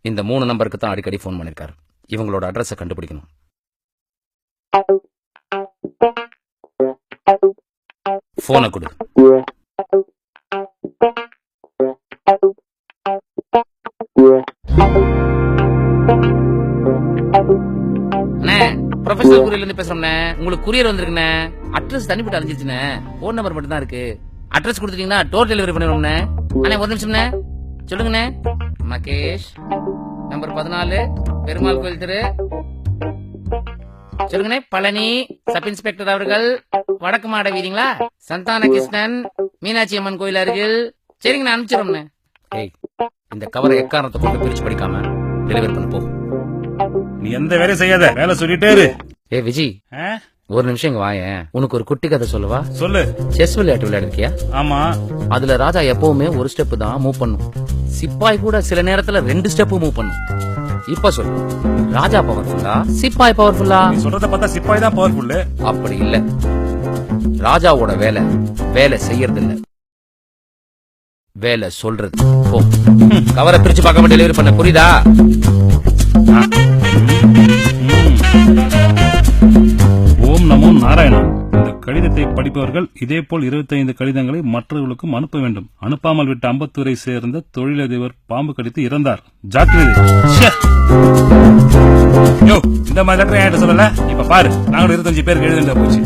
இந்த 3 நம்பருக்கு தான் அடிக்கடி ஃபோன் பண்ணிருக்காரு. இவங்களோட அட்ரஸை கண்டுபிடிக்கணும். போனை கொடு. ப்ரொஃபஷனல் குரியர்ல இருந்து பேசுறோம்ண்ணே. உங்களுக்கு குரியர் வந்திருக்குண்ணே. அட்ரஸ் தனிப்பட்டு அழிஞ்சிருச்சுண்ணே. போன் நம்பர் மட்டும் தான் இருக்கு. அட்ரஸ் கொடுத்துட்டீங்கன்னா டோர் டெலிவரி பண்ணிடுவோம்ண்ணே. அண்ணே ஒரு நிமிஷம்ண்ணே. சொல்லுங்கண்ணே. மகேஷ், நம்பர் 14, பெருமாள் கோயில் தெரு. சொல்லுங்கண்ணே. பழனி சப் இன்ஸ்பெக்டர் அவர்கள், வடக்கு மாட வீதிங்களா? சந்தான கிருஷ்ணன், மீனாட்சி அம்மன் கோயில் அருகில். சரிங்க, நான் அனுப்பிச்சிடுறோம்ண்ணே. ஏய், இந்த கவரை எக்காரணத்தை கொண்டு பிரிச்சு படிக்காம டெலிவரி பண்ண போ. நீ எந்த வேலையும் செய்யாத, வேலை சொல்லிட்டே இரு. ஏ விஜி, ஒரு நிமிஷம் இங்க வாயேன். உனக்கு ஒரு குட்டி கதை சொல்லவா? சொல்லு. செஸ் விளையாட்டு விளையாடுறியா? ஆமா. அதுல ராஜா எப்பவுமே ஒரு ஸ்டெப் தான் மூவ் பண்ணும். சிப்பாய் கூட சில நேரத்துல 2 ஸ்டெப் மூவ் பண்ணும். இப்ப சொல்லு, ராஜா பவர்ஃபுல்லா சிப்பாய் பவர்ஃபுல்லா? நீ சொல்றத பார்த்தா சிப்பாய் தான் பவர்ஃபுல். அப்படி இல்ல. ராஜாவோட வேலை வேலை செய்யறது இல்ல, வேலை சொல்றது. போ, கவரை பிரிச்சு பார்க்காம டெலிவரி பண்ண. புரியுதா? ஓம் நமோ நாராயணா. இந்த கடிதத்தை படிப்பவர்கள் இதேபோல் 25 கடிதங்களை மற்றவர்களுக்கும் அனுப்ப வேண்டும். அனுப்பாமல் விட்ட அம்பத்தூரை சேர்ந்த தொழிலதிபர் பாம்பு கடித்து இறந்தார். ஜாக்கிரதை. யோ, இந்த மாதிரி லெட்டர் என்கிட்ட சொல்லல. இப்ப பாரு, நாங்களும் 25 பேருக்கு எழுத போச்சு.